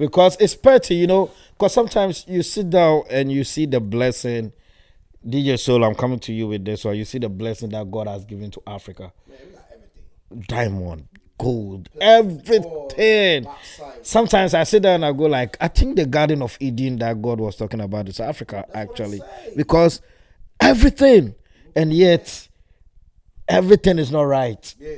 because it's petty, because sometimes you sit down and you see the blessing. DJ Soul, I'm coming to you with this one. You see the blessing that God has given to Africa. Man, we got everything. Diamond, gold, everything. Sometimes I sit there and I go like, I think the Garden of Eden that God was talking about is Africa, actually, because everything, and yet everything is not right. Yeah.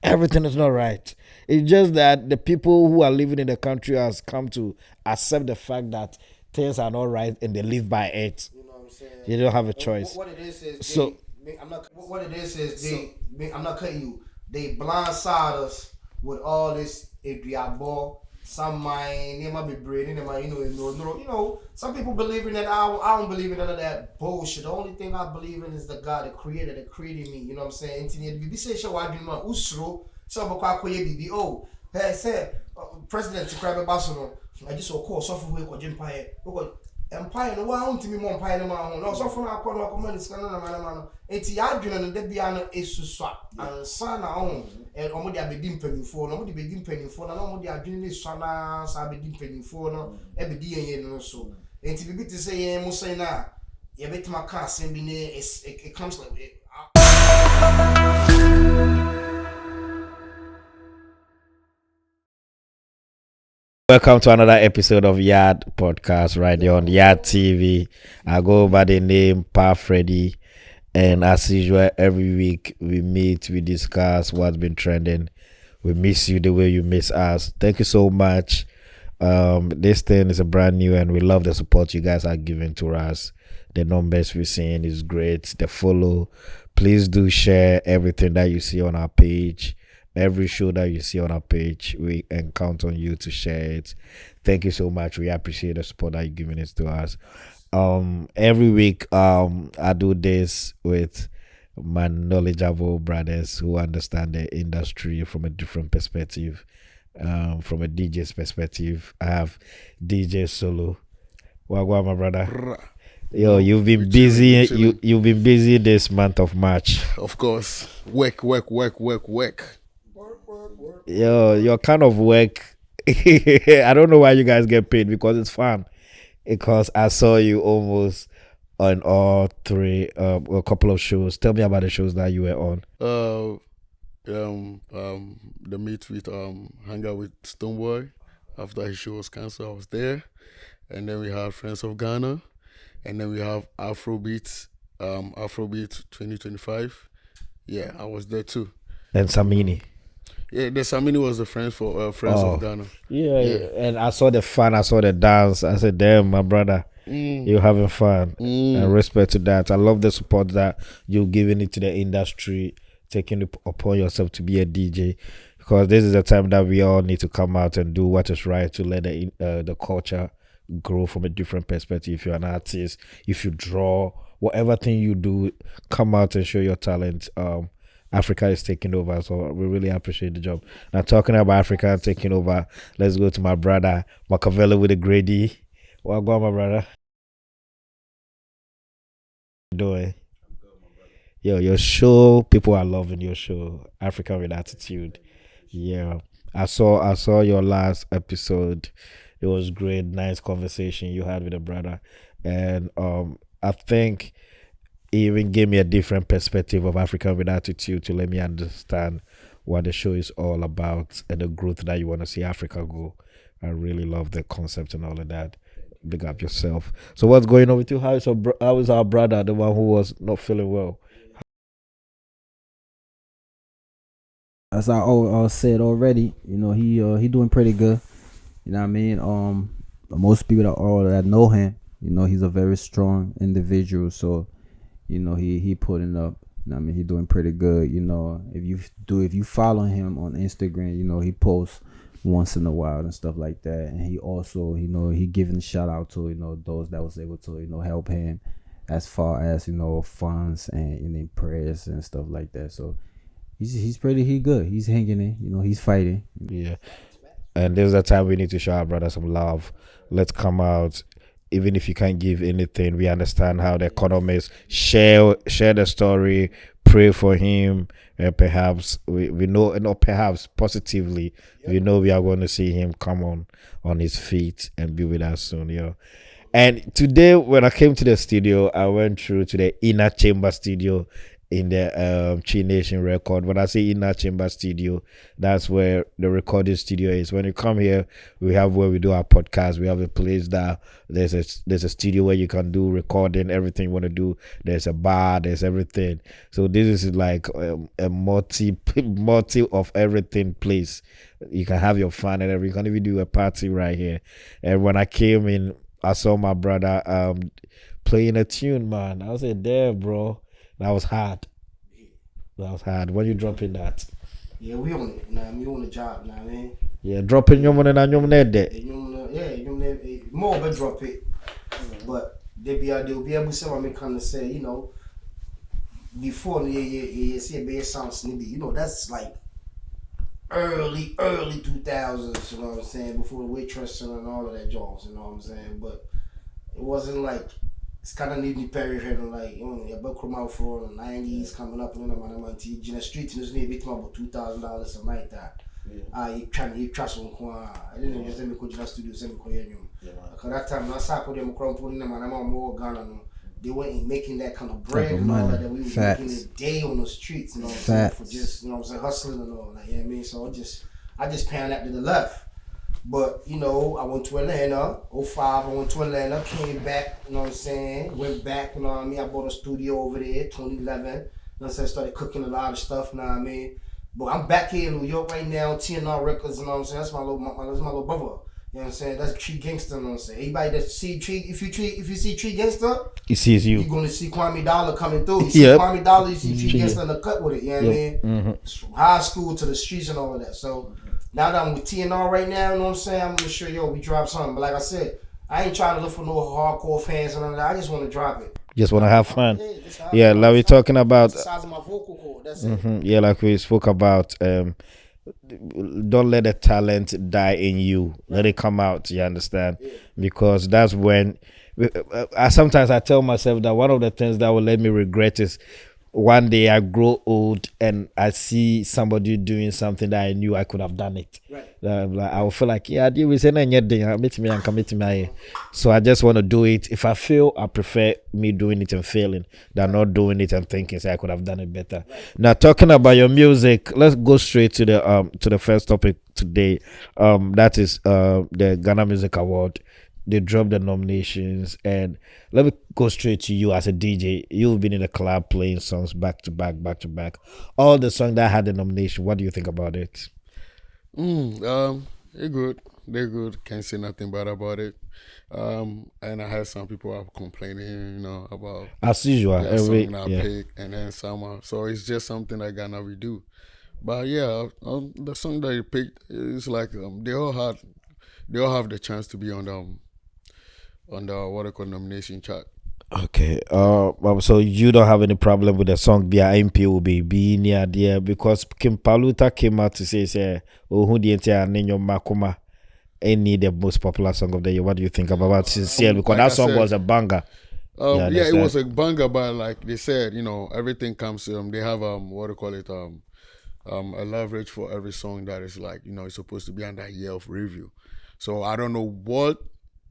Everything is not right. It's just that the people who are living in the country has come to accept the fact that things are not right and they live by it. You know what I'm saying? You don't have a choice. What it is So I'm not. What it is I'm not cutting you. They blindside us with all this ball. Some mind, they might be brain, they might, some people believe in that. I don't believe in none of that bullshit. The only thing I believe in is the God, the creator that created me. You know what I'm saying? This say show I do my usro. So I'm bibi. Oh, hey, say President to grab a basono. I just saw call suffer with a empire. Empire no one to me more empire no man. No, so for our corner command is canon man. Eti adwene no de bia no esusua ansa na on e omo de abedi mpanimfo no omo de bedi mpanimfo na omo de adwene ne sua na sa abedi mpanimfo no e bedi yen no so enti bibi te say yen mo say na ye betima ka asem bi ne it comes like welcome to another episode of Yard Podcast right here on Yard TV. I go by the name Pa Freddy, and as usual, every week we meet, we discuss what's been trending. We miss you the way you miss us. Thank you so much. This thing is a brand new, and we love the support you guys are giving to us. The numbers we're seeing is great. The follow, please do share everything that you see on our page. Every show that you see on our page, we can count on you to share it. Thank you so much. We appreciate the support that you're giving it to us. Every week, I do this with my knowledgeable brothers who understand the industry from a different perspective. From a DJ's perspective, I have DJ Solo. Wagwa, my brother. Yo, you've been busy. You've been busy this month of March. Of course, work. Yo, your kind of work. I don't know why you guys get paid, because it's fun. Because I saw you almost on all three, a couple of shows. Tell me about the shows that you were on. The meet with hang out with Stoneboy after his show was cancelled. I was there, and then we have Friends of Ghana, and then we have Afrobeat 2025. Yeah, I was there too. And Samini. Yeah, the Samini was the Friends of Ghana. Yeah, and I saw the fun, I saw the dance. I said, damn, my brother, you're having fun. And respect to that. I love the support that you're giving it to the industry, taking it upon yourself to be a DJ, because this is the time that we all need to come out and do what is right to let the culture grow from a different perspective. If you're an artist, if you draw, whatever thing you do, come out and show your talent. Africa is taking over, so we really appreciate the job. Now, talking about Africa taking over, let's go to my brother Machiavelli with a Grady. Well, go on, my brother. Doing? Yo, your show, people are loving your show, Africa with Attitude. Yeah, I saw your last episode. It was great, nice conversation you had with a brother, and I think it even gave me a different perspective of Africa with Attitude to let me understand what the show is all about and the growth that you want to see Africa go. I really love the concept and all of that. Big up yourself. So what's going on with you? How is our brother, the one who was not feeling well? As I said already, he doing pretty good. You know what I mean? Most people that know him, he's a very strong individual. So, he putting up. You know what I mean? He doing pretty good. If you follow him on Instagram, he posts once in a while and stuff like that. And he also, he giving a shout out to those that was able to help him as far as funds and prayers and stuff like that. So he's good. He's hanging in. He's fighting. Yeah. And there's a time we need to show our brother some love. Let's come out even if you can't give anything, we understand how the economists share the story, pray for him, and perhaps we know, and not perhaps positively, we know we are going to see him come on his feet and be with us soon, yo. And today, when I came to the studio, I went through to the inner chamber studio in the Chi Nation record. When I say inner chamber studio, that's where the recording studio is. When you come here, we have where we do our podcast. We have a place that there's a studio where you can do recording, everything you want to do. There's a bar, there's everything. So this is like a multi of everything place. You can have your fun and everything. You can even do a party right here. And when I came in, I saw my brother playing a tune, man. I was like, damn, bro. That was hard. When you dropping that? Yeah, we on it. Nah, we on the job now, man. Yeah, dropping your money and your money there. Yeah, more but drop it. But they'll be able to say what I kind of say, you know, before see a sound snippy, you know, that's like early 2000s, you know what I'm saying, before the waitress and all of that jobs, you know what I'm saying. But it wasn't like it's kind of neatly period like, you know, your book come out for the 90s coming up, and then I'm on TV in the street, and there's a bit about $2,000 something like that. You trust on I didn't just let me go to the studio, send me because that time I saw them crumpling them and I'm more Ghana. They weren't making that kind of bread and all that we were making a day on the streets, you know what I'm saying, for just, you know what I'm saying, hustling and all that, you know what I mean? So I just panned that to the left. But, you know, I went to Atlanta, 05, I went to Atlanta, came back, you know what I'm saying, went back, you know what I mean, I bought a studio over there, 2011, you know what I'm saying, started cooking a lot of stuff, you know what I mean? But I'm back here in New York right now, TNR Records, you know what I'm saying, that's my little brother. You know what I'm saying? That's Tree Gangster, you know what I'm saying? Anybody that see Tree, if you see Tree Gangster, he sees you. You're gonna see Kwame Dollar coming through. You see Kwame Dollar, you see Tree Gangster in the cut with it, you know what I mean? From high school to the streets and all of that. So now that I'm with TNR right now, you know what I'm saying? I'm gonna show you, we drop something. But like I said, I ain't trying to look for no hardcore fans and all that. I just wanna drop it. Just want to have fun. Yeah, like we're talking about the size of my vocal cord. That's it. Yeah, like we spoke about, don't let the talent die in you. Let it come out, you understand? Because that's when sometimes I tell myself that one of the things that will let me regret is one day I grow old and I see somebody doing something that I knew I could have done it. Like, I will feel like, yeah, I did with anything. So I just want to do it. If I fail, I prefer me doing it and failing than not doing it and thinking, say, I could have done it better. Now, talking about your music, let's go straight to the first topic today. That is the Ghana Music Award. They dropped the nominations, and let me go straight to you as a DJ. You've been in the club playing songs back to back. All the songs that had the nomination, what do you think about it? They're good. They're good. Can't say nothing bad about it. And I had some people are complaining, you know, about as usual that song I pick, and then some. So it's just something that Ghana we do. But yeah, the song that you picked is like they all have the chance to be on the what they call nomination chart. Okay. So you don't have any problem with the song via MP will be near there, because Kim Paluta came out to say oh who the entire Ninyo Makuma any the most popular song of the year. What do you think about Sincere? Because like that song was a banger. Yeah, it was a banger, but like they said, you know, everything comes they have what do you call it, a leverage for every song that is like, you know, it's supposed to be under a year of review. So I don't know what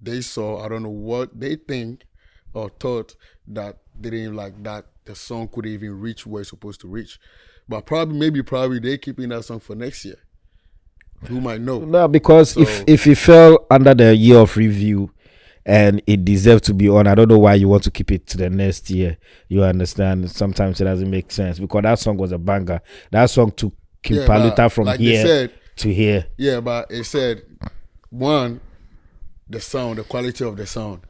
they saw, I don't know what they think or thought that they didn't like that the song could even reach where it's supposed to reach. But probably they keeping that song for next year. Who might know? No, because so, if it fell under the year of review and it deserved to be on, I don't know why you want to keep it to the next year. You understand? Sometimes it doesn't make sense, because that song was a banger. That song took Kim Paluta from like here to here. Yeah, but it said, one, the sound, the quality of the sound.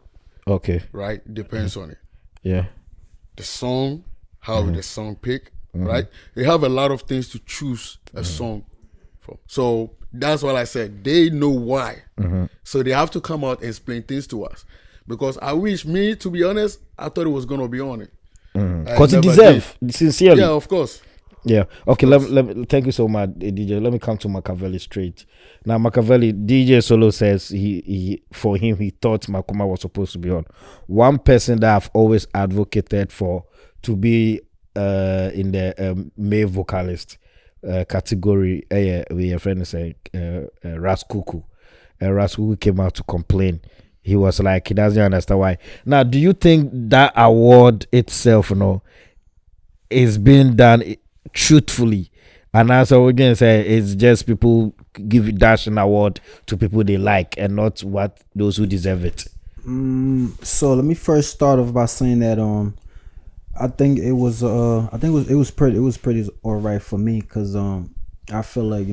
Okay. Right? Depends on it. Yeah. The song, how the song pick, right? They have a lot of things to choose a song from. So that's what I said. They know why. So they have to come out and explain things to us. Because I wish to be honest, I thought it was going to be on it. Because it deserves, sincerely. Yeah, of course. Yeah. Okay. Thank you so much, DJ. Let me come to Machiavelli straight. Now, Machiavelli, DJ Solo says for him he thought Makuma was supposed to be on. One person that I've always advocated for to be in the male vocalist category. We a friend say Raskuku. Raskuku came out to complain. He was like he doesn't understand why. Now, do you think that award itself, is being done truthfully? And as I was gonna say, it's just people give dash an award to people they like and not what those who deserve it. So let me first start off by saying that I think it was pretty all right for me, because I feel like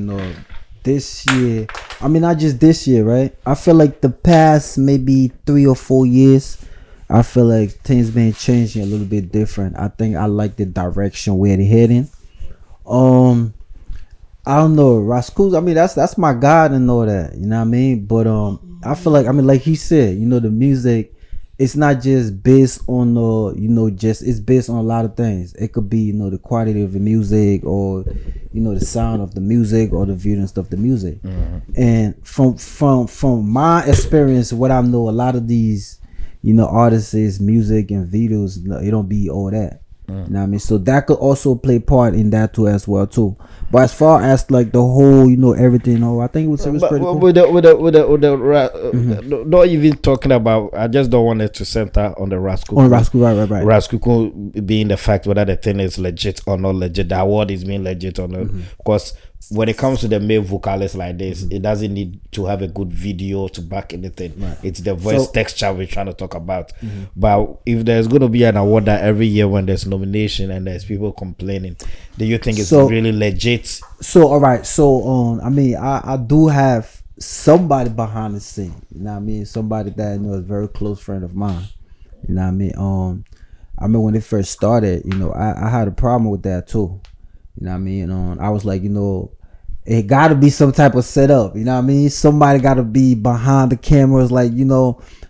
this year, I mean not just this year, right? I feel like the past maybe 3 or 4 years, I feel like things been changing a little bit different. I think I like the direction where they're heading. I don't know, Rascals. I mean, that's my God and all that. You know what I mean? But I feel like, I mean, like he said, the music, it's not just based on it's based on a lot of things. It could be the quality of the music, or the sound of the music, or the viewings of the music. And from my experience, what I know, a lot of these artists' music and videos, it don't be all that. You know what I mean? So that could also play part in that too as well too. But as far as like the whole, everything, I think it was pretty cool. Not even talking about. I just don't want it to center on the Rascal. On Rascal, right. Rascal being the fact whether the thing is legit or not legit. The award is being legit or not. Because when it comes to the male vocalists like this, it doesn't need to have a good video to back anything. Right. It's the voice texture we're trying to talk about. But if there's going to be an award that every year when there's nomination and there's people complaining, do you think it's really legit? So all right, so I mean, I do have somebody behind the scene. You know what I mean? Somebody that is a very close friend of mine. You know what I mean? I mean when it first started, I had a problem with that too. You know what I mean? I was like, it got to be some type of setup. You know what I mean? Somebody got to be behind the cameras, like,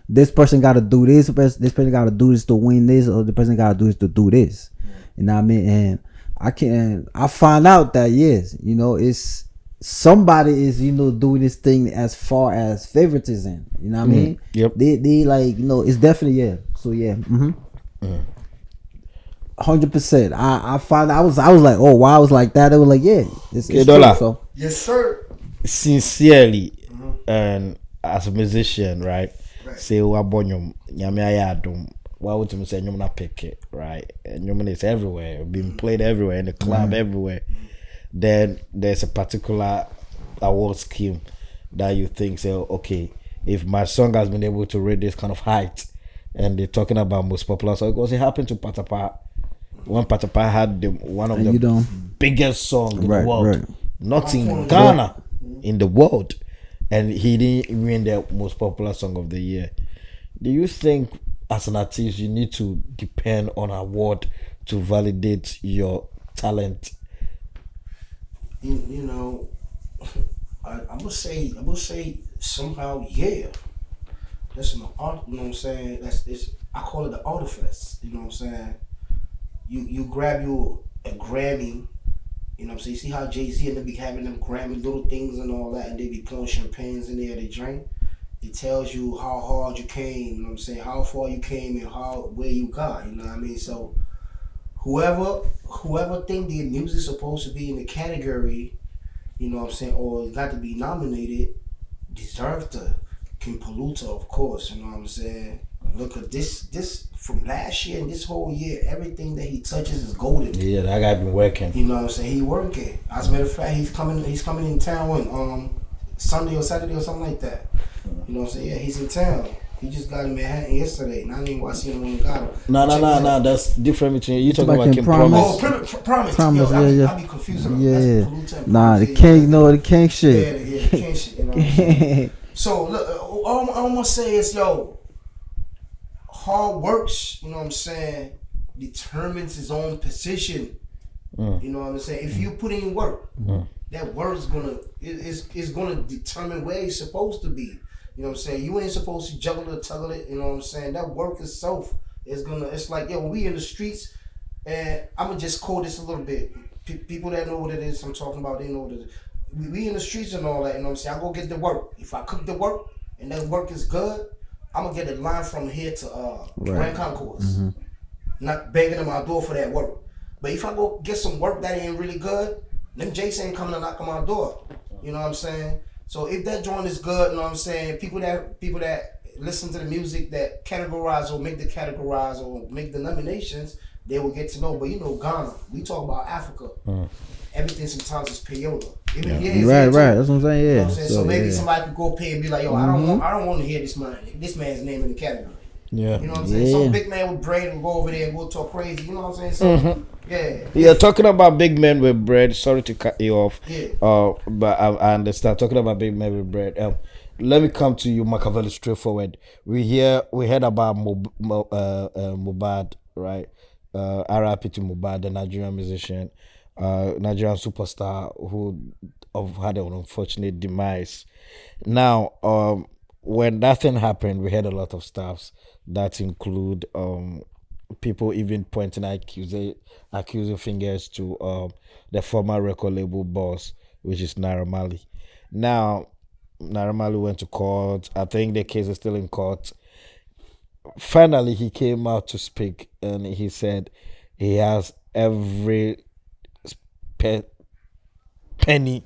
this person got to do this. This person got to do this to win this, or the person got to do this to do this. You know what I mean? And I find out that yes, it's somebody is doing this thing as far as favoritism. You know what I mean? Yep. They like it's definitely So yeah. 100%. I find I was like, oh wow, I was like that. They were like, yeah, it's true, so. Yes, sir. Sincerely, and as a musician, right? Say wabonyum nyame ayadum. Why would you say nyum na pick it, right? And nyum is everywhere, being played everywhere in the club, everywhere. Then there's a particular award scheme that you think say, okay, if my song has been able to reach this kind of height, and they're talking about most popular song, because it happened to Patapa. When Patapa had one of the biggest songs in the world, not in Ghana, in the world, and he didn't win the most popular song of the year. Do you think, as an artist, you need to depend on award to validate your talent? I would say somehow, yeah. That's an art. You know what I'm saying? I call it the artifice. You know what I'm saying? You grab you a Grammy. You know what I'm saying? You see how Jay-Z and they be having them Grammy little things and all that, and they be pouring champagnes in there, they drink. It tells you how hard you came, you know what I'm saying? How far you came and where you got, you know what I mean? So whoever think their music's supposed to be in the category, you know what I'm saying, or got to be nominated, deserve to. King Paluta, of course, you know what I'm saying? Look at this from last year and this whole year, everything that he touches is golden. Yeah, that guy been working. You know what I'm saying? He working. As a matter of fact, he's coming in town when Sunday or Saturday or something like that. You know what I'm saying? Yeah, he's in town. He just got in Manhattan yesterday. Not even I seen him when he got him. No. That's different between you talking about King Promise. Oh, Promise. Promise. Yo, I be confused about that. Nah, the king, the king shit. Yeah, the king shit. You know what I'm saying? So look, all I'm gonna say is, hard works, you know what I'm saying, determines his own position. You know what I'm saying? If you put in work, that work is gonna determine where he's supposed to be. You know what I'm saying? You ain't supposed to juggle it, tuggle it, you know what I'm saying? That work itself is it's like, when we in the streets, and I'm gonna just quote this a little bit. people that know what it is I'm talking about, they know what it is. We in the streets and all that, you know what I'm saying? I go get the work. If I cook the work and that work is good, I'm gonna get a line from here to Grand Concourse. Not begging on my door for that work. But if I go get some work that ain't really good, them Jason ain't coming to knock on my door. You know what I'm saying? So if that joint is good, you know what I'm saying, people that listen to the music that categorize or make the nominations, they will get to know. But you know, Ghana, we talk about Africa. Everything sometimes is peyote. Even here is Right. here too. That's what I'm saying. Yeah. You know what I'm saying? So maybe yeah. somebody could go pay and be like, yo, I don't want to hear this man's name in the category. Yeah. You know what I'm saying? Some big man with bread will go over there and go talk crazy. You know what I'm saying? So Yeah, talking about big men with bread. Sorry to cut you off. Yeah. But I understand. Talking about big men with bread. Let me come to you, Machiavelli, straightforward. We heard about Mubad, right? RIP to Mubad, the Nigerian musician, Nigerian superstar who had an unfortunate demise. Now, when that thing happened, we had a lot of stuffs that include people even pointing accusing fingers to the former record label boss, which is Naira Marley. Now, Naira Marley went to court. I think the case is still in court. Finally, he came out to speak, and he said he has every penny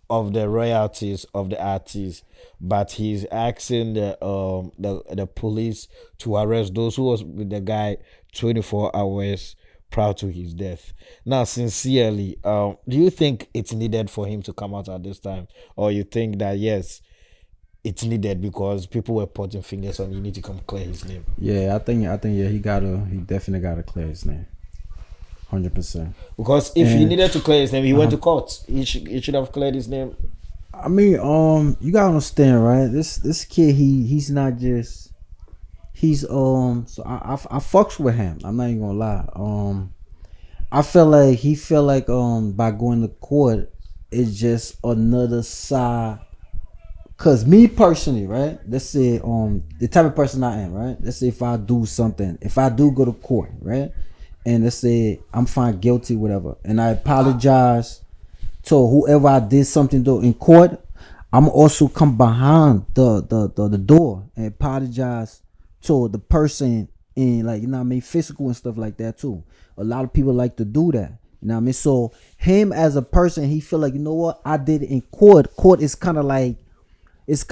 of the royalties of the artists, but he's asking the police to arrest those who was with the guy 24 hours prior to his death. Now, sincerely, do you think it's needed for him to come out at this time, or you think that yes, it's needed because people were pointing fingers on you need to come clear his name? Yeah, I think yeah, he definitely gotta clear his name. 100%. Because if he needed to clear his name, he went to court. He should have cleared his name. I mean, you gotta understand, right? This kid, he's not just so I fucks with him. I'm not even gonna lie. I feel like by going to court, it's just another side. Cause me personally, right? Let's say the type of person I am, right? Let's say if I do go to court, right? And let's say I'm found guilty, whatever, and I apologize to whoever I did something to in court, I'm also come behind the door and apologize to the person in, like, you know what I mean, physical and stuff like that too. A lot of people like to do that. You know what I mean? So him as a person, he feel like, you know what, I did it in court. Court is kind of like is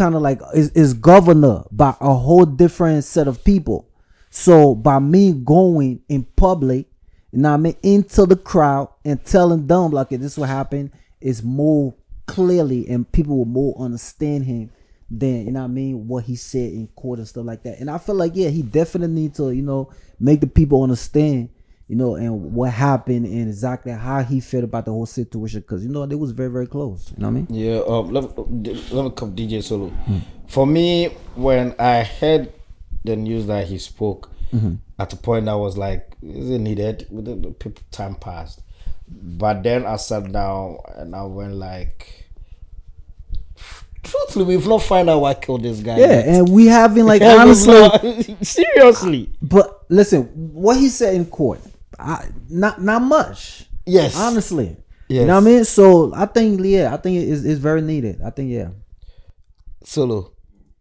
governor by a whole different set of people. So by me going in public, you know what I mean, into the crowd and telling them like, this is what happened, is more clearly and people will more understand him than, you know what I mean, what he said in court and stuff like that. And I feel like, yeah, he definitely need to, you know, make the people understand, you know, and what happened and exactly how he felt about the whole situation, because, you know, they was very, very close. You know what I mean? Yeah. Let me come DJ Solo. For me, when I heard the news that he spoke, at the point I was like, is it needed? The people, time passed. But then I sat down and I went like, truthfully, we've not found out what killed this guy. Yeah, yet. and we haven't, like, honestly, seriously. But listen, what he said in court, not much. Yes, honestly. Yes. You know what I mean? So I think it's very needed. I think, yeah. Solo,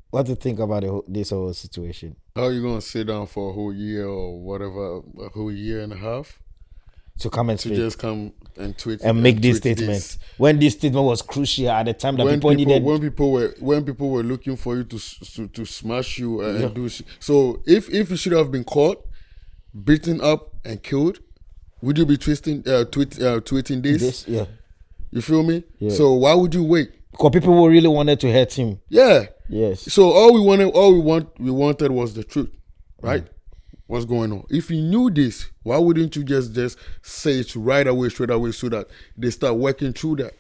what do you think about this whole situation? How you gonna sit down for a whole year or whatever, a whole year and a half to come and to speak, just come and tweet and make this statement when this statement was crucial at the time that people needed. When people were looking for you to smash you and do shit. So if you should have been caught, beaten up and killed, would you be tweeting this? Yeah. You feel me? Yeah. So why would you wait? Because people who really wanted to hurt him. Yeah. Yes. So all we wanted was the truth, right? What's going on? If you knew this, why wouldn't you just say it right away, straight away, so that they start working through that?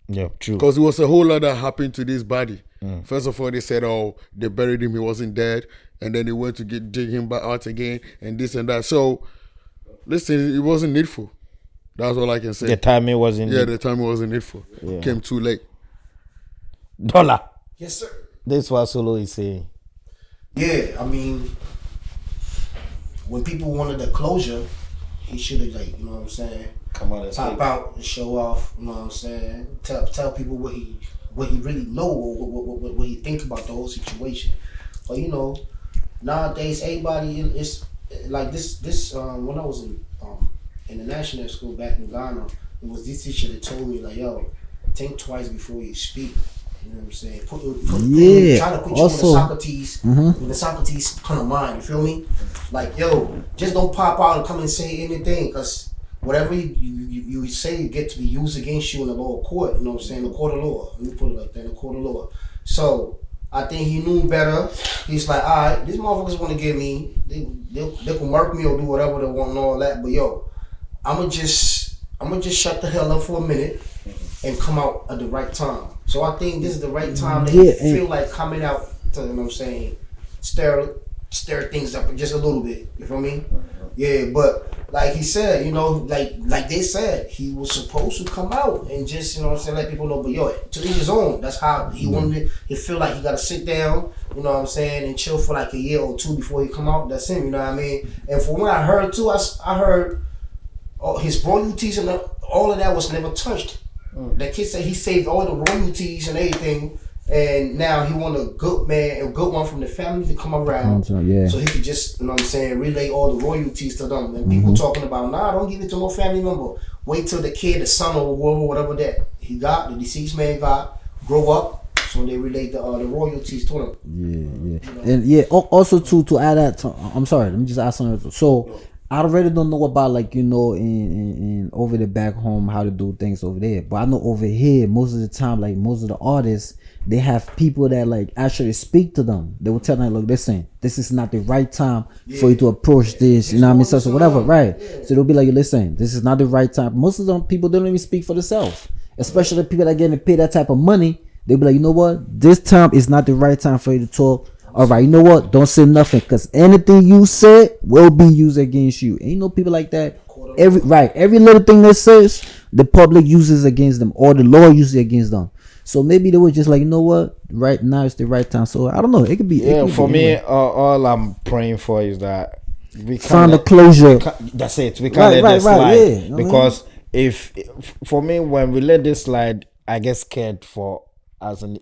Yeah, true. Because it was a whole lot that happened to this body. First of all, they said, oh, they buried him, he wasn't dead, and then they went to dig him back out again, and this and that. So, listen, it wasn't needful. That's all I can say. The timing wasn't. Yeah, the timing wasn't needful. Yeah. Came too late. Dollar. Yes, sir. That's what Solo is saying. Yeah, I mean, when people wanted the closure, he should have, like, you know what I'm saying, come out and pop speak. out and show off. You know what I'm saying? Tell people what he really know or what he think about the whole situation. But you know, nowadays everybody is like this. When I was in the national school back in Ghana, it was this teacher that told me like, yo, think twice before you speak. You know what I'm saying? Trying to put you also, in the Socrates kind of mind. You feel me? Like, yo, just don't pop out and come and say anything, because whatever you say get to be used against you in the lower court. You know what I'm saying? The court of law. Let me put it like that. The court of law. So I think he knew better. He's like, all right, these motherfuckers want to get me. They can work me or do whatever they want and all that. But yo, I'ma just shut the hell up for a minute and come out at the right time. So I think this is the right time they feel like coming out to, you know what I'm saying, stir things up just a little bit. You feel me? Yeah, but like he said, you know, like they said, he was supposed to come out and just, you know what I'm saying, let people know, but yo, to each his own. That's how he wanted it. He feel like he gotta sit down, you know what I'm saying, and chill for like a year or two before he come out. That's him, you know what I mean? And from what I heard too, I heard his royalties and all of that was never touched. The kid said he saved all the royalties and everything, and now he want a good one from the family to come around, so he could just, you know what I'm saying, relay all the royalties to them. And people talking about, nah, don't give it to no family member. Wait till the kid, the son or whatever that he got, the deceased man got, grow up, so they relay the royalties to them. And also to add that to, I'm sorry, let me just add something. So I already don't know about, like, you know, in over there back home, how to do things over there. But I know over here, most of the time, like most of the artists, they have people that like actually speak to them. They will tell them, look, listen, this is not the right time for you to approach this. You know what I mean? So whatever, right? So they'll be like, listen, this is not the right time. Most of them people don't even speak for themselves. Especially the people that getting paid that type of money. They'll be like, you know what? This time is not the right time for you to talk. All right, you know what? Don't say nothing, because anything you say will be used against you. And you know people like that. Every little thing that says, the public uses against them, or the law uses against them. So maybe they were just like, you know what? Right now is the right time. So I don't know. It could be. Yeah, could for be me, anyway. all I'm praying for is that we Find a closure. That's it. We can't let this slide, yeah. because if for me, when we let this slide, I get scared for as an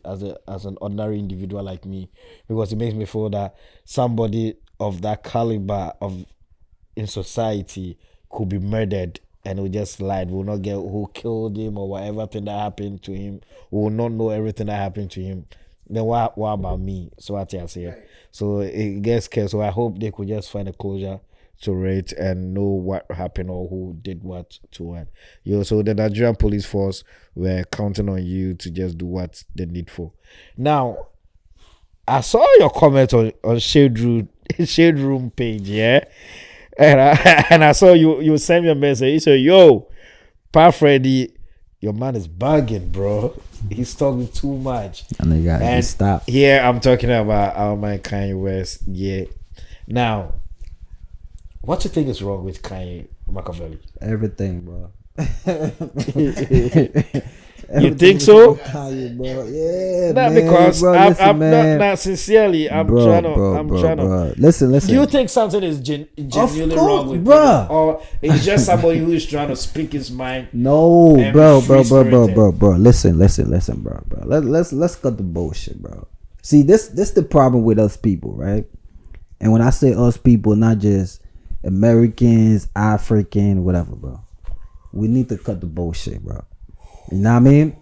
ordinary individual like me, because it makes me feel that somebody of that caliber in society could be murdered, and we just slide. We'll not get who killed him or whatever thing that happened to him. We will not know everything that happened to him. Then what about me? So what I say. So it gets scared. So I hope they could just find a closure to it and know what happened or who did what to what. So the Nigerian police force were counting on you to just do what they need for. Now, I saw your comment on Shade Room page, yeah, and I saw you send me a message. You said, "Yo, Pa Freddy, your man is bugging, bro. He's talking too much." And they got to stop. Here I'm talking about our man Kanye West. Yeah. Now, what you think is wrong with Kanye Machiavelli? Everything, bro. You think so? Kanye, bro. Yeah, Not man, because bro, not sincerely. I'm trying to. Listen. Do you think something is genuinely wrong with bro? Him? Or it's just somebody who is trying to speak his mind? No, bro. Listen, bro. Let's cut the bullshit, bro. See, this the problem with us people, right? And when I say us people, not just Americans, African, whatever, bro. We need to cut the bullshit, bro. You know what I mean?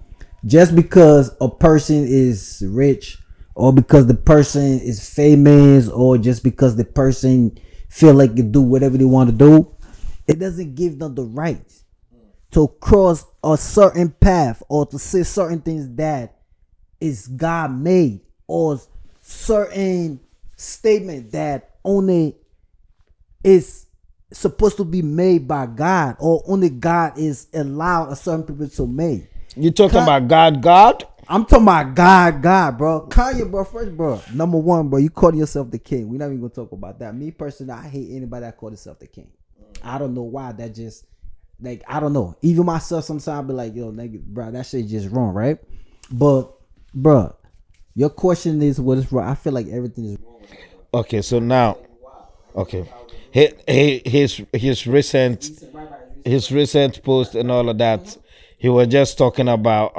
Just because a person is rich, or because the person is famous, or just because the person feel like they do whatever they want to do, it doesn't give them the right to cross a certain path or to say certain things that is God made, or certain statement that only is supposed to be made by God, or only God is allowed a certain people to make. You talking about God? I'm talking about God, bro. Kanye, bro, first, bro. Number one, bro, you call yourself the king. We're not even gonna talk about that. Me personally, I hate anybody that call themselves the king. I don't know why. That just, like, I don't know. Even myself, sometimes I be like, yo, nigga, bro, that shit just wrong, right? But, bro, your question is what is wrong. I feel like everything is wrong. Okay, so now, okay. His recent his recent post and all of that, he was just talking about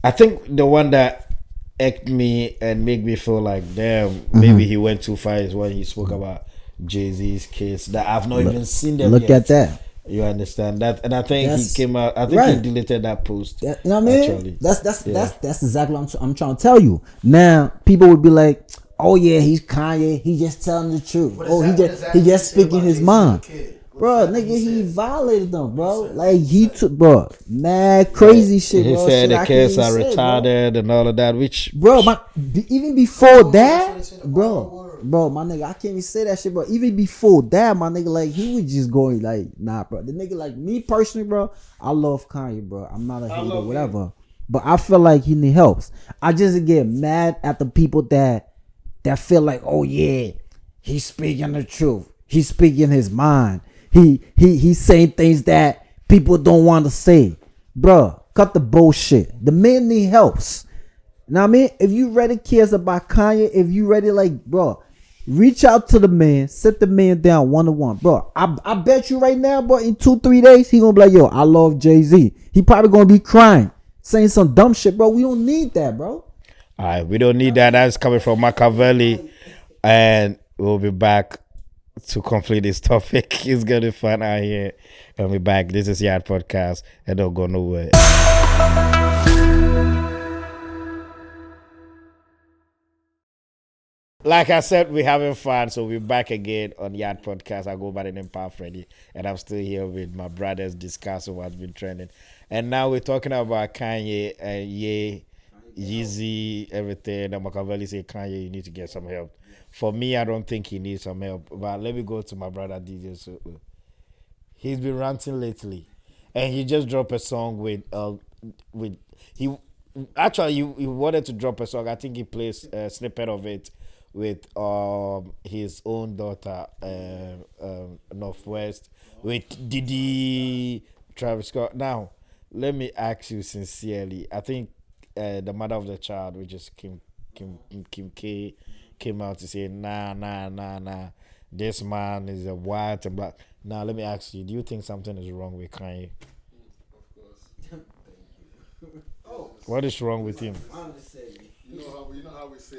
I think the one that irked me and made me feel like damn, maybe he went too far is when he spoke about Jay-Z's kids that I've not even seen them Look yet. at that. You understand that? And I think That's he came out. I think right. he deleted that post. You know what I mean? Actually, That's exactly what I'm trying to tell you. Now people would be like, "Oh yeah, he's Kanye. He just telling the truth. He just speaking his mind." Bro, nigga, he violated them, bro. Like he took, bro, mad crazy shit. He bro. said Shit the I kids can't are even say, bro. retarded and all of that. Which, Bro, even before that, bro, my nigga, I can't even say that shit, bro. Even before that, my nigga, like he was just going like, nah, bro. The nigga, like me personally, bro, I love Kanye, bro. I'm not a hater, whatever. But I feel like he need helps. I just get mad at the people that feel like, oh yeah, he's speaking the truth. He's speaking his mind. He's saying things that people don't want to say. Bruh, cut the bullshit. The man need helps. Now I mean, if you really cares about Kanye, if you ready, like, bro, reach out to the man, sit the man down one-on-one. Bro, I bet you right now, bro, in 2-3 days, he gonna be like, yo, I love Jay-Z. He probably gonna be crying, saying some dumb shit, bro. We don't need that, bro. all right, we don't need that. That's coming from Machiavelli, and we'll be back to complete this topic. It's gonna be fun out here. We'll be back. This is Yard Podcast, and don't go nowhere. Like I said, we're having fun, so we're back again on Yard Podcast. I go by the name Power Freddy, and I'm still here with my brothers discussing what's been trending. And now we're talking about Kanye and Yeezy, everything. And Machiavelli say, Kanye, you need to get some help. For me, I don't think he needs some help. But let me go to my brother DJ. So, he's been ranting lately, and he just dropped a song with he. Actually, he wanted to drop a song. I think he plays a snippet of it with his own daughter, Northwest, with Diddy, Travis Scott. Now, let me ask you sincerely. I think the mother of the child, which is Kim K, came out to say, nah. This man is a white and black. Now, let me ask you, do you think something is wrong with Kanye? What is wrong with him? You know how we say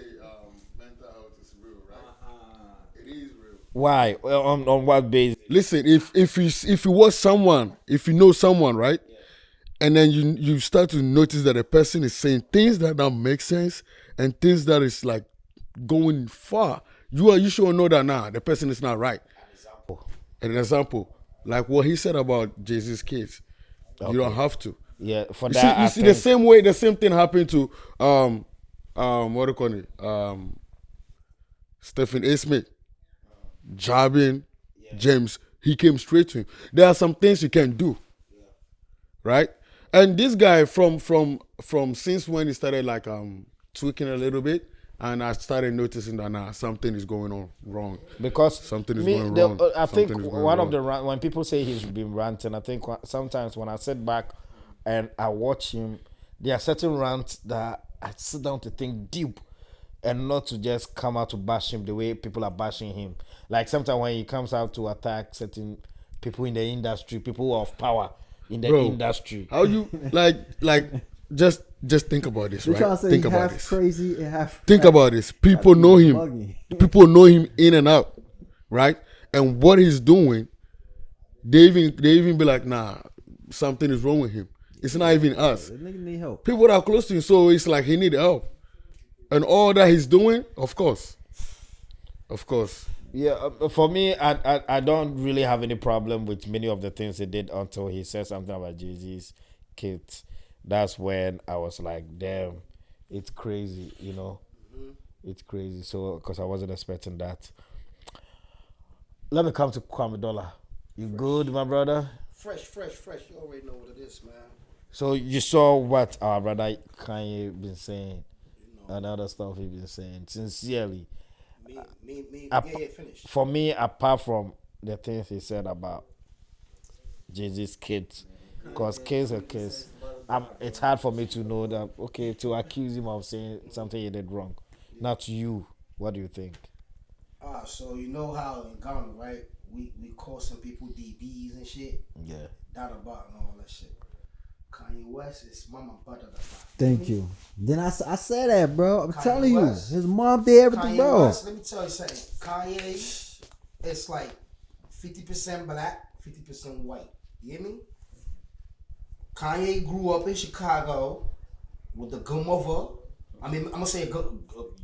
mental health is real, right? It is real. Why? Well, on what basis? Listen, if you was someone, if you know someone, right, and then you start to notice that a person is saying things that don't make sense and things that is like going far, you should know that the person is not right. An example, like what he said about Jay-Z's kids. Okay. You don't have to. Yeah, for You that. see, the same way, the same thing happened to what do you call it? Stephen A. Smith, Jabin, James. He came straight to him. There are some things you can do, right? And this guy from since when he started like tweaking a little bit, and I started noticing that something is going on wrong. Because something is going wrong. I think one of the when people say he's been ranting, I think sometimes when I sit back and I watch him, there are certain rants that I sit down to think deep and not to just come out to bash him the way people are bashing him. Like sometimes when he comes out to attack certain people in the industry, people of power in the industry. How you like just think about this, right? Think about this. Crazy and half. Think about this. People know him. People know him in and out, right? And what he's doing, they even be like, nah, something is wrong with him. It's not even us. The nigga need help. People that are close to him, so it's like he need help. And all that he's doing, of course. Yeah, for me, I don't really have any problem with many of the things he did until he said something about Jay-Z's kids. That's when I was like, damn, it's crazy, you know. It's crazy. So, because I wasn't expecting that. Let me come to Kwame Dollar. You good, my brother? Fresh. You already know what it is, man. So you saw what our brother Kanye been saying, and other stuff he been saying. Sincerely, Finish. For me, apart from the things he said about Jay-Z's kids, because kids are kids, it's hard for me to know that, okay, to accuse him of saying something he did wrong. Not you. What do you think? So you know how in Ghana, right? we call some people DBs and shit. Yeah. That about and all that shit. Kanye West is mama butter. Thank you. Then I said that, bro. I'm Kanye telling West. you, his mom did everything, Kanye bro. West, let me tell you something. Kanye, it's like 50% black, 50% white. You hear me? Kanye grew up in Chicago with a good mother. I mean, I'm gonna say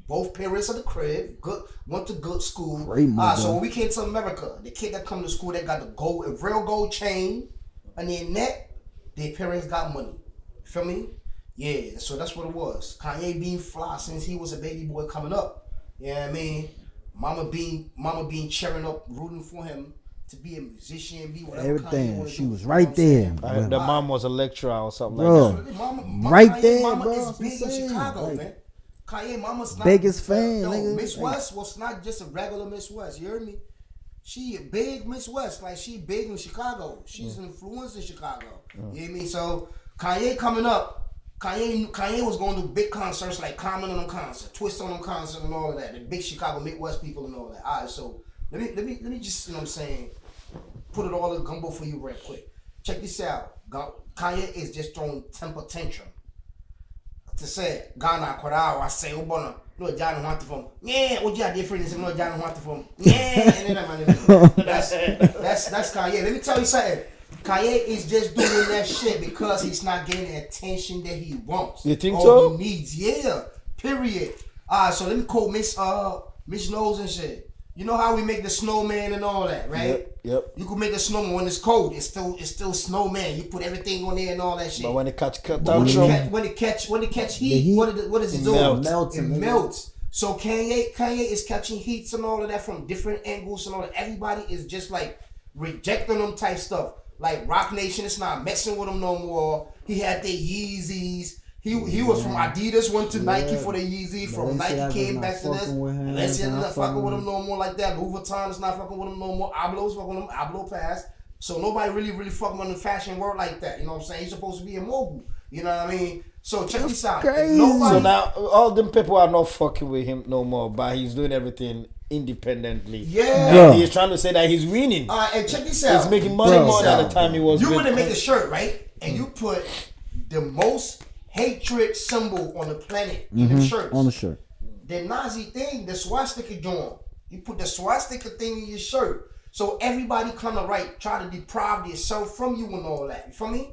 both parents of the crib, went to good school. Great mother. So when we came to America, the kid that come to school, they got the gold, a real gold chain on their neck. Their parents got money. You feel me? Yeah, so that's what it was. Kanye being fly since he was a baby boy coming up. You know what I mean? Mama being cheering up, rooting for him to be a musician, be whatever. Everything. She was right there. The mom was a lecturer or something Bro. like that. Right Kanye there, mama bro. is That's big what I'm in saying. Chicago, Like, man. Kanye mama's not biggest fan, yo, nigga. Miss Like- West was not just a regular Miss West. You heard me? She a big Miss West, like she big in Chicago. She's influenced in Chicago. You hear me? So Kanye coming up, Kanye was going to big concerts like Common on them concert, Twist on them concert, and all of that. The big Chicago Midwest people and all that. All right, so let me just, you know what I'm saying, put it all in gumbo for you real quick. Check this out. Kanye is just throwing temper tantrum. To say Ghana Kwarao, I say Obama, no John want from. Yeah, what you different is no John want from. Yeah, and then that's Kanye. Let me tell you something. Kanye is just doing that shit because he's not getting the attention that he wants. You think or so? He needs, yeah. Period. So let me quote Miss Nose and shit. You know how we make the snowman and all that, right? Yep. You can make a snowman when it's cold. It's still snowman. You put everything on there and all that shit. But when it catch When tantrum, it catch heat, heat, what does it do? melts. It melts. So Kanye is catching heats and all of that from different angles and all that. Everybody is just like rejecting them type stuff. Like Rock Nation is not messing with him no more. He had the Yeezys. He was from Adidas, went to Nike for the Yeezy. From Nike came back to this. Balenciaga not fucking with him no more like that. Louis Vuitton is not fucking with him no more. Ablo's fucking with him. Ablo passed. So nobody really fucking with the fashion world like that. You know what I'm saying? He's supposed to be a mogul. You know what I mean? So check this out. Crazy. so now all them people are not fucking with him no more, but he's doing everything independently. Yeah. Bro. He's trying to say that he's winning. And check this out. He's making money Bro. more than the time he was. You with want to make a shirt, right? And you put the most hatred symbol on the planet in the shirts. On the shirt. The Nazi thing, the swastika joint. You put the swastika thing in your shirt. So everybody come to try to deprive themselves from you and all that. You feel me?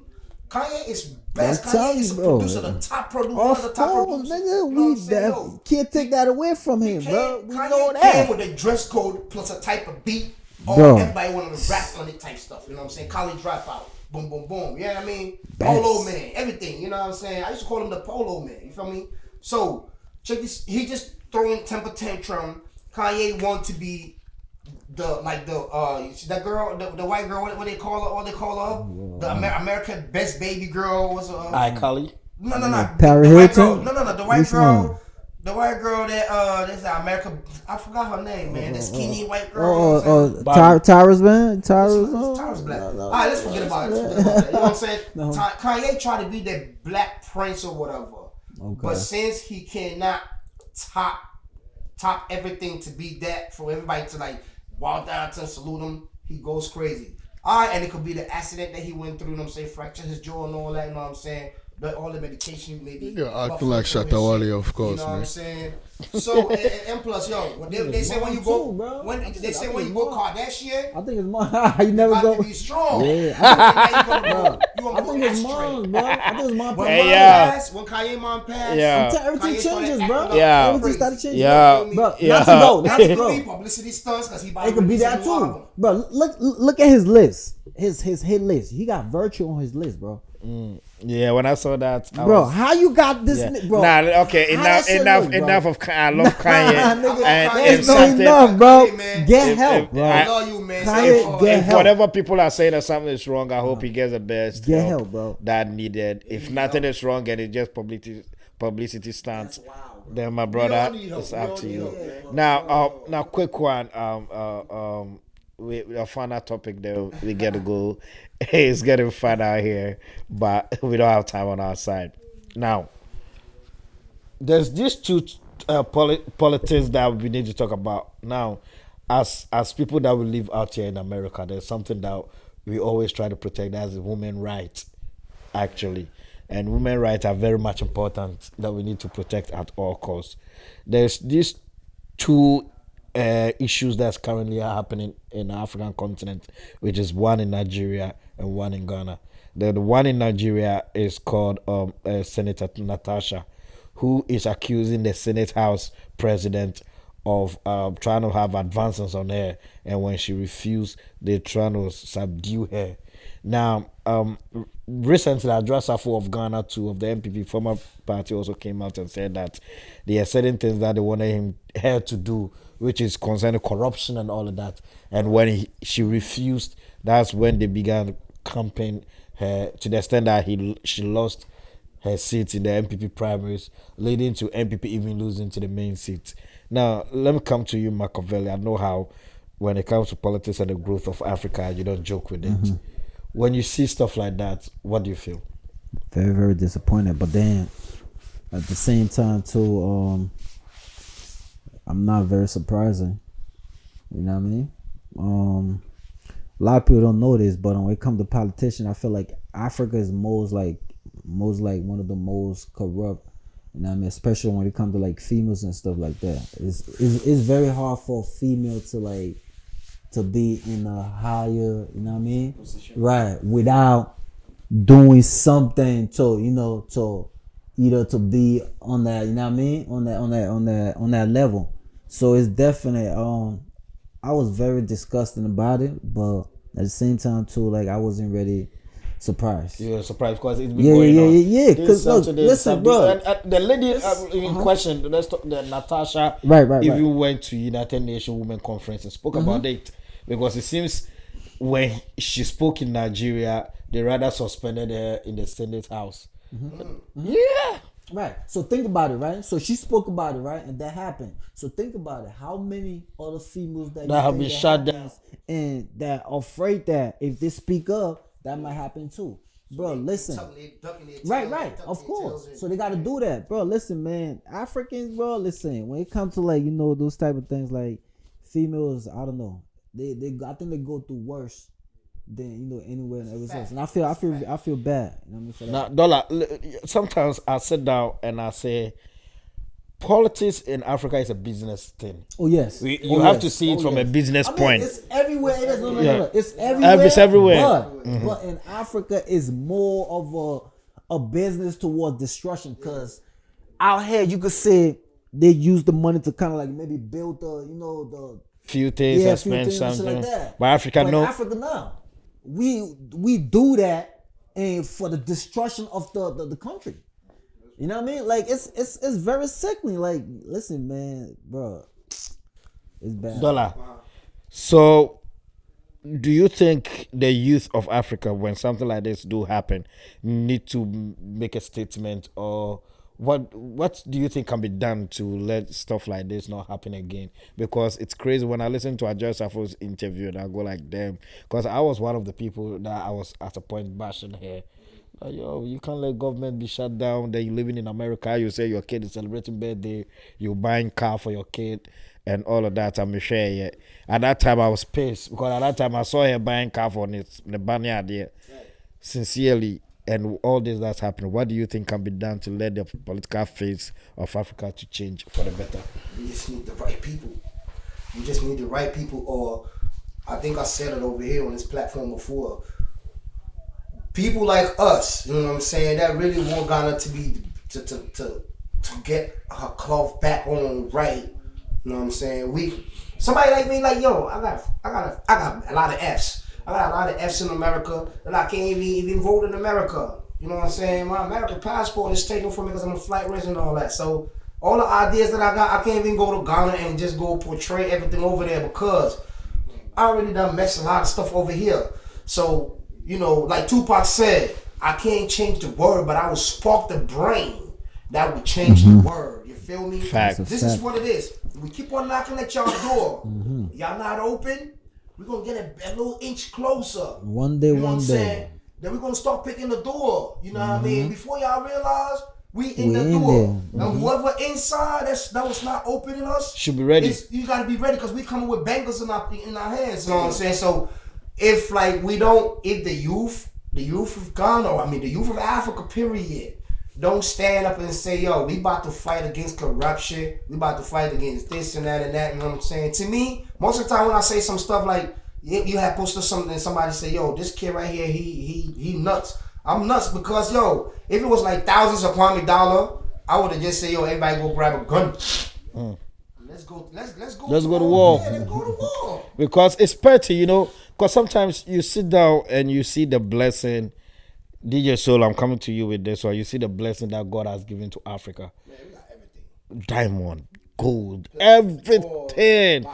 Kanye is best. I'm telling Kanye is a you, bro. producer, the top producer, one Of of the top course, producers. nigga. You know what We I'm saying? Yo, can't take that away from him, bro. We Kanye know came that. with a dress code plus a type of beat. Bro. Everybody wanted to rap on it type stuff. You know what I'm saying? College dropout. Boom, boom, boom. You know what I mean? Best. Polo man. Everything. You know what I'm saying? I used to call him the Polo man. You feel me? So, check this. He just throwing temper tantrum. Kanye want to be that girl, the white girl, what they call her, the American best baby girl was Kali. no. Paris The white girl, Hilton? no. The white Which girl. one? The white girl that's America. I forgot her name, man. The skinny white girl. Tyra's man. Tyra's. Tyra's black. All right, let's forget about it. You know what I'm saying? No. Kanye tried to be the black prince or whatever. Okay. But since he cannot top everything to be that for everybody to like walk down to salute him, he goes crazy. All right, and it could be the accident that he went through, you know what I'm saying, fractured his jaw and all that, you know what I'm saying? But all the medication maybe. Yeah, acting like Shatawale, of course, You know what man. I'm saying? So and plus, yo, when they say when you go, too, bro. when they say when you go Kardashian, I think it's mine. You never you go. got to be strong. Yeah. You I think it's mine, bro. I think it's mine. When Hey, mom yeah. passed, when Kanye mom passed, Yeah. Everything Kanye started changes, acting bro. up Yeah. Everything crazy. started changing. Yeah. Bro, Yeah. not to go. Not Not to to go. go. Publicity stunts because he It could be that too, bro. Look at his list. His hit list. He got Virtue on his list, bro. Yeah, when I saw that, I Bro, was- how you got this, yeah. bro? Nah, okay, How that shit enough look, bro? of. I love Kanye. Nigga, and Kanye if is no something, enough, bro. Hey, man. Get If- help, if- bro. I love you, man. Kanye, get if help. whatever people are saying that something is wrong, I hope he gets the best Get help, bro. that needed. If nothing is wrong and it's just publicity stunts, Wow. then my We brother, all need help. it's We up all to need you. help, man. Now, quick one. We a final topic that we get to go. It's getting fun out here, but we don't have time on our side. Now, there's these two politics that we need to talk about. Now, as people that will live out here in America, there's something that we always try to protect. That's women rights, actually, and women rights are very much important that we need to protect at all costs. There's these two issues that's currently happening in the African continent, which is one in Nigeria and one in Ghana. The one in Nigeria is called Senator Natasha, who is accusing the Senate House president of trying to have advances on her, and when she refused, they're trying to subdue her. Now, recently, Adra Safo of Ghana, too, of the MPP former party, also came out and said that there are certain things that they wanted her to do, which is concerning corruption and all of that. And when she refused, that's when they began campaigning her to the extent that she lost her seat in the MPP primaries, leading to MPP even losing to the main seat. Now, let me come to you, Machiavelli. I know how, when it comes to politics and the growth of Africa, you don't joke with it. When you see stuff like that, what do you feel? Very, very disappointed. But then, at the same time, too, I'm not very surprising. You know what I mean? A lot of people don't know this, but when it comes to politicians, I feel like Africa is most like one of the most corrupt. You know what I mean? Especially when it comes to like females and stuff like that. It's very hard for a female to be in a higher, you know what I mean? Position. Right. Without doing something to either to be on that, you know what I mean? On that level. So it's definitely I was very disgusted about it, but at the same time too, like I wasn't really surprised. You were surprised because it's been going on. Yeah. Because listen, bro. And the lady in question, let's talk. The Natasha, even went to United Nations Women Conference and spoke about it, because it seems when she spoke in Nigeria, they rather suspended her in the Senate House. Yeah. Right. So think about it, right? So she spoke about it, right? And that happened. So think about it. How many other females that have been shot down and that are afraid that if they speak up, that might happen too. Bro, listen. Right. Of course. So they got to do that. Bro, listen, man. Africans, bro, listen. When it comes to like, those type of things, like females, I don't know. I think they go through worse than anywhere else. And I feel bad. You know what I mean? Now, Dollar, sometimes I sit down and I say, politics in Africa is a business thing. Oh yes, you have to see it from a business point. It's everywhere. It's everywhere. It's everywhere. But in Africa, it's more of a business towards destruction. Because out here, you could say they use the money to kind of like maybe build the few things and spend something. Like but Africa, no. Africa now. We do that and for the destruction of the country. You know what I mean? Like it's very sickening. Like, listen, man, bro, it's bad. Dollar. So, do you think the youth of Africa, when something like this do happen, need to make a statement, or what do you think can be done to let stuff like this not happen again? Because it's crazy when I listen to Adra Safo's interview and I go like, damn, because I was one of the people that I was at a point bashing her. Like, yo, you can't let government be shut down. Then you living in America, you say your kid is celebrating birthday, you buying car for your kid and all of that. I'm sure. Yeah. At that time I was pissed because at that time I saw her buying car for the barnyard there. Sincerely. And all this that's happening, what do you think can be done to let the political face of Africa to change for the better? We just need the right people. We just need the right people, or I think I said it over here on this platform before. People like us, you know what I'm saying, that really want Ghana to be to get her cloth back on right. You know what I'm saying? Somebody like me, like, yo, I got a lot of F's. I got a lot of F's in America that I can't even vote in America. You know what I'm saying? My American passport is taken from me because I'm a flight risk and all that. So all the ideas that I got, I can't even go to Ghana and just go portray everything over there because I already done messed a lot of stuff over here. So, like Tupac said, I can't change the word, but I will spark the brain that will change the word. You feel me? Fact. This is what it is. We keep on knocking at y'all door. Y'all not open? We're going to get a little inch closer. One day. Then we're going to start picking the door. You know what I mean? Before y'all realize, We in the door. Now whoever inside that was not opening us should be ready. You gotta be ready because we coming with bangers in our hands. You know what I'm saying? So if like if the youth of Ghana, or the youth of Africa, period, don't stand up and say, yo, we about to fight against corruption, we about to fight against this and that and that, you know what I'm saying? To me, most of the time when I say some stuff like, you have posted something and somebody say, yo, this kid right here, he nuts. I'm nuts because, yo, if it was like thousands of Kwame Dollar, I would have just said, yo, everybody go grab a gun. Let's go to war. Yeah, let's go to war. Because it's petty, because sometimes you sit down and you see the blessing. DJ Soul, I'm coming to you with this one. You see the blessing that God has given to Africa. Man, we got everything. Diamond, gold, everything.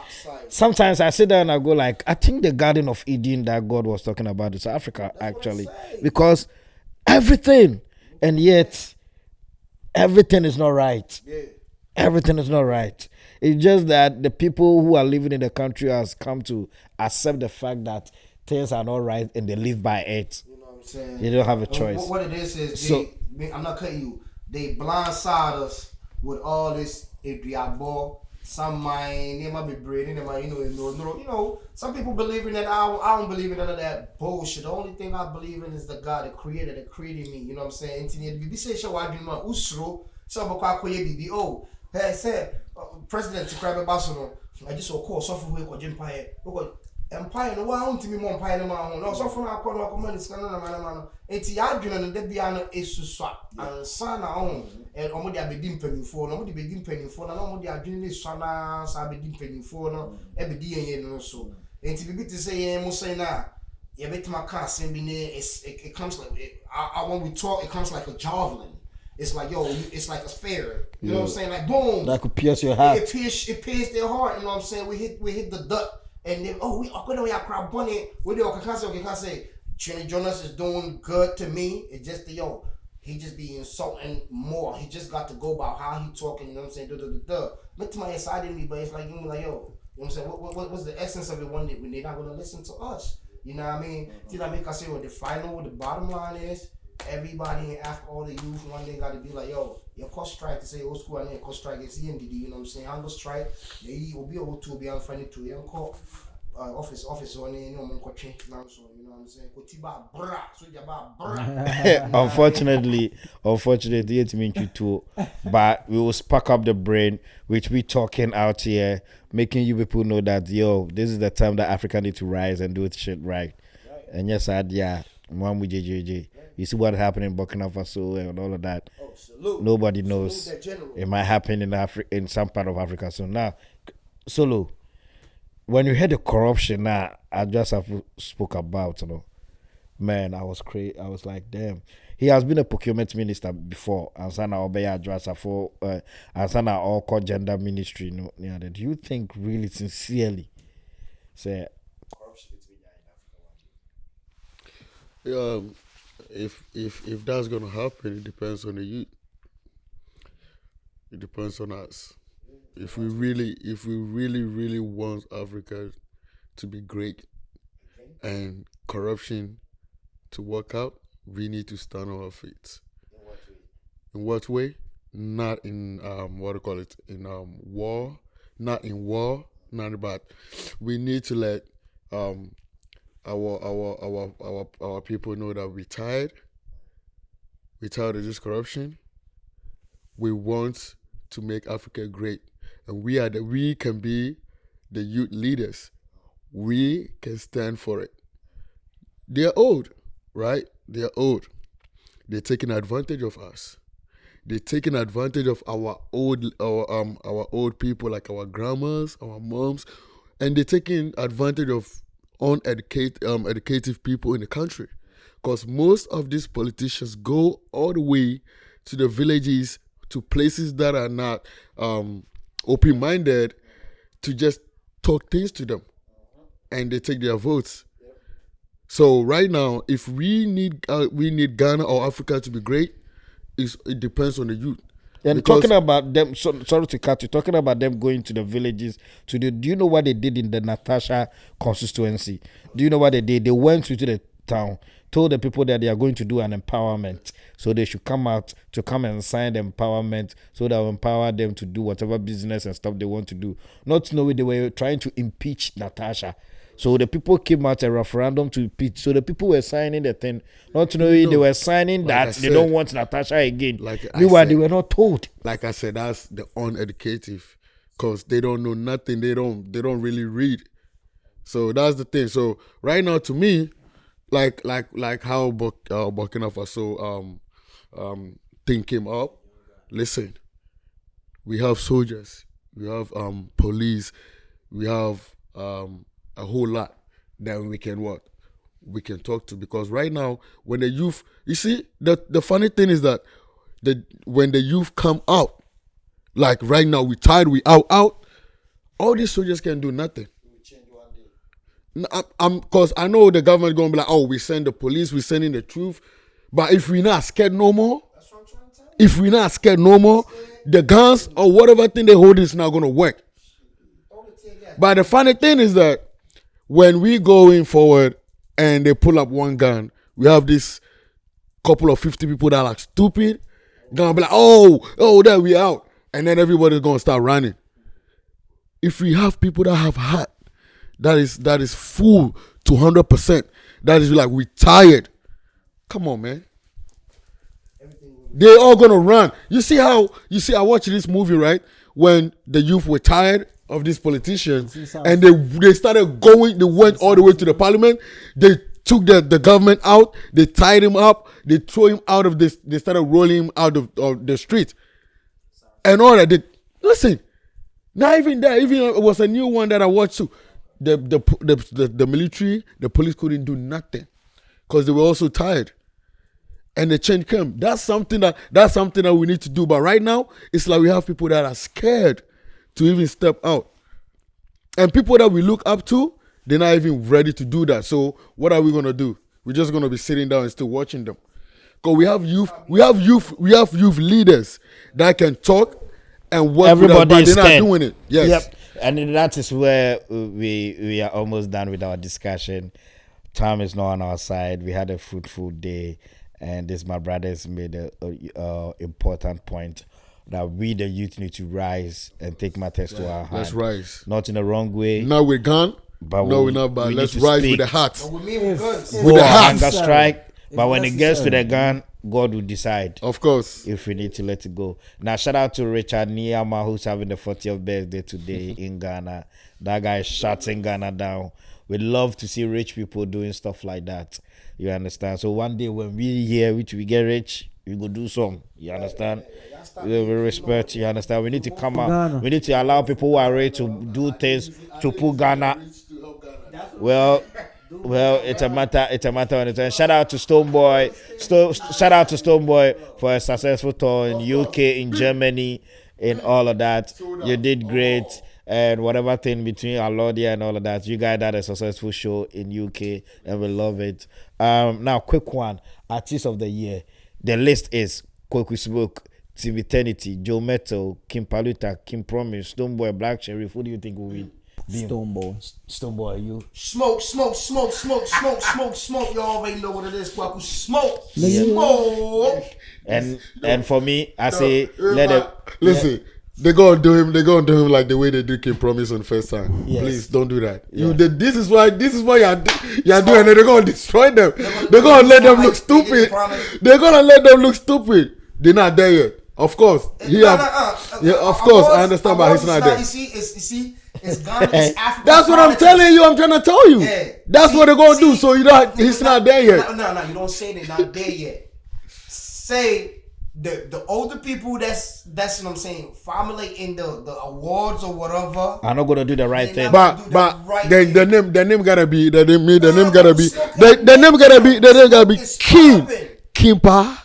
Sometimes I sit down and I go like, I think the Garden of Eden that God was talking about is Africa, actually. Because everything, and yet everything is not right. Yeah. Everything is not right. It's just that the people who are living in the country has come to accept the fact that things are not right and they live by it. You know what I'm saying? They don't have a choice. What it is I'm not cutting you. They blindside us with all this ball. Some mind, they might be breathing, they might, some people believe in that. I don't believe in none of that bullshit. The only thing I believe in is the God that created me. You know what I'm saying? Bibi say show I ma usro. So bakwa koye bibi. Oh, hey say President Tikrabe Basono. I just saw call suffer we ko empire. Empire no wa unti mi mo empire no ma ho. No suffer na akọ no akọ man sika na man. Enti ya adwene no da bia no esusua. Ansa na on and omo de abedi mpanimfo no omo de bedi mpanimfo na omo de adwene ne sua na sa abedi mpanimfo no e bedi yen no so. Enti bibi te say yen mo say na ye betima ka asem bi ne it comes like when we talk it comes like a javelin. It's like, yo, it's like a spear. You know what I'm saying? Like, boom. That could pierce your heart. It pierced their heart. You know what I'm saying? We hit the duck. And then, we crab bunny. We do can say, Trini Jonas is doing good to me. It's just he just be insulting more. He just got to go about how he talking, you know what I'm saying? Look to my side of me, but it's like, yo, you know what I'm saying? What's the essence of it when they're not going to listen to us? You know what I mean? You know what I mean? I say what the bottom line is. Everybody in Africa, all the youth, one day got to be like, yo, your cost strike to say old school and your cost strike is Diddy, you know what I'm saying? Hunger strike, they will be able to be unfriendly to your call. Office on you know what I'm saying? Unfortunately, it means you too. But we will spark up the brain, which we talking out here, making you people know that this is the time that Africa need to rise and do shit right. And yes, one with JJJ. You see what happened in Burkina Faso and all of that. Oh, salute. Nobody knows. It might happen in some part of Africa. So now, Solo, when you heard the corruption I just spoke about, man, I was crazy. I was like, damn. He has been a procurement minister before. And Sana Obeya Addressa for and Sana all called gender ministry. Do you think really sincerely say corruption between in Africa? If that's gonna happen, it depends on the youth. It depends on us. If we really want Africa to be great and corruption to work out, we need to stand on our feet. In what way? Not in in war. Not in war. Not about. We need to let our people know that we're tired. We're tired of this corruption. We want to make Africa great, and we can be the youth leaders. We can stand for it. They're old, right? They're old. They're taking advantage of us. They're taking advantage of our old people, like our grandmas, our moms, and they're taking advantage of educated people in the country, because most of these politicians go all the way to the villages, to places that are not open-minded, to just talk things to them, and they take their votes. So right now, if we need Ghana or Africa to be great, it depends on the youth. And talking about them, sorry to cut you, talking about them going to the villages, do you know what they did in the Natasha constituency? Do you know what they did? They went to the town. told the people that they are going to do an empowerment. So they should come out to come and sign the empowerment so that will empower them to do whatever business and stuff they want to do. Not knowing they were trying to impeach Natasha. So the people came out a referendum to impeach. So the people were signing the thing, not knowing they were signing that they don't want Natasha again. Meanwhile, they were not told. Like I said, that's the uneducated, because they don't know nothing. They don't really read. So that's the thing. So right now, to me, like how Burkina Faso thing came up. Listen, we have soldiers, we have police, we have a whole lot that we can talk to, because right now when the youth, you see, the funny thing is that when the youth come out, like right now we tired, we out, all these soldiers can do nothing. Because I know the government gonna be like, oh, we send the police, we sending the truth, but if we not scared no more, the guns or whatever thing they hold is not gonna work. But the funny thing is that when we going forward and they pull up one gun, we have this couple of 50 people that are like stupid, gonna be like, oh, there we out, and then everybody's gonna start running. If we have people that have heart, that is full to 100%, that is like, we tired. Come on, man. They're all gonna run. You see, I watched this movie, right? When the youth were tired of these politicians and they started going, they went all the way to the parliament, they took the government out, they tied him up, they threw him out of this, they started rolling him out of the street. And all that. Listen, not even that, even it was a new one that I watched too. The military, the police couldn't do nothing because they were also tired. And the change came. That's something that we need to do. But right now, it's like we have people that are scared to even step out. And people that we look up to, they're not even ready to do that. So what are we gonna do? We're just gonna be sitting down and still watching them. Because we have youth leaders that can talk and work. Everybody with us, but they're not doing it. Yes. Yep. And that is where we are almost done with our discussion. Time is not on our side. We had a fruitful day. And this, my brothers made a important point that we, the youth, need to rise and take matters to our hand. Let's rise. Not in the wrong way. Not with gun. But no, we're not bad. Let's rise with the heart. With me, with guns. With the heart. Hunger strike. But when it gets to the gun, God will decide. Of course. If we need to let it go. Now, shout out to Richard Niyama, who's having the 40th birthday today in Ghana. That guy is shutting Ghana down. We'd love to see rich people doing stuff like that. You understand? So one day when we get rich, we go do some. You understand? We respect. You understand? We need to come out. We need to allow people who are ready to do things to put Ghana. Well, it's a matter on its own. Shout out to Stoneboy. Shout out to Stoneboy for a successful tour in UK, in Germany, in all of that. You did great. And whatever thing between Alodia and all of that, you guys had a successful show in UK, and we love it. Now, quick one, Artist of the Year. The list is Kweku Smoke, Team Eternity, Joe Metal, Kim Paluta, Kim Promise, Stoneboy, Black Sheriff. Who do you think will win? Stoneboy, you. Smoke. You already know what it is, Kweku. Smoke. And for me, I say, listen. They're gonna do him like the way they do Kim Promise on first time. Yes. Please don't do that. Yeah. This is why you're doing it. They're gonna destroy them. They're gonna let them look stupid. They're not there yet. Of course. Of course, I understand, but he's not there. You see, it's Ghana, it's Africa. That's what I'm telling you. I'm trying to tell you. Yeah. That's what they're gonna do. So he's not there yet. No, you don't say they're not there yet. Say the older people that's what I'm saying, formulating the awards or whatever. I'm not gonna do the right thing. But the name gotta be Kimpa.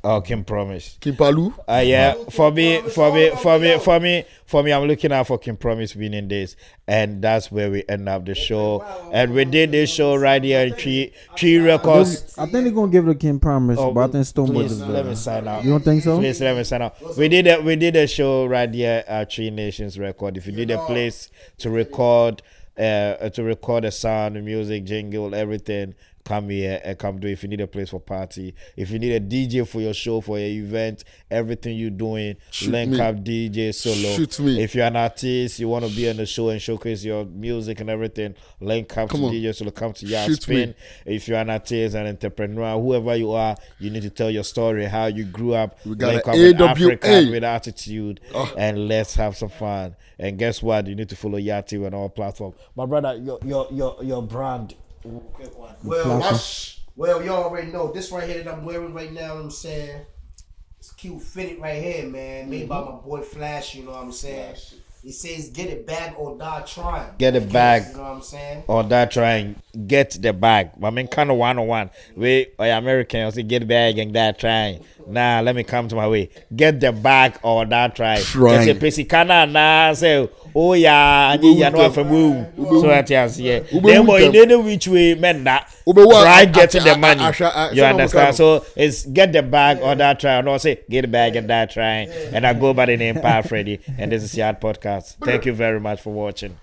Oh, Kim Promise. Kimpalu. Yeah. For me, I'm looking out for Kim Promise winning this, and that's where we end up the show. And we did this show right here in Tree Records. I think they're gonna give it to Kim Promise, but I think Stoneboy is better. Let me sign out. You don't think so? Please let me sign out. We did a show right here at Tree Nations Record. If you need a place to record the sound, the music, jingle, everything, come here and come do it. If you need a place for party, if you need a DJ for your show, for your event, everything you're doing, link up DJ Solo. Shoot me. If you're an artist, you want to be on the show and showcase your music and everything, link up to DJ Solo. Come to Yard Spin. If you're an artist, an entrepreneur, whoever you are, you need to tell your story, how you grew up. We got link an up with AWA. Africa with attitude, and let's have some fun. And guess what? You need to follow Yard TV on all platforms. My brother, your brand. Well, y'all already know this right here that I'm wearing right now. You know what I'm saying, it's cute fitted right here, man. Made by my boy Flash. You know what I'm saying. It says get it back or die trying. Get it back. You know what I'm saying? Or die trying. Get the bag. I mean, kind of 101. We American, I say get bag and die trying. Nah, let me come to my way. Get the bag or die trying. Get the PC kana na say. Oh yeah, and you know for move. So that yes, yeah. Then boy, in any which way, man, that try getting the money. You understand? So it's get the bag or that try. No, say get the bag and that try. And I go by the name Pa Freddy, and this is Yard Podcast. Thank you very much for watching.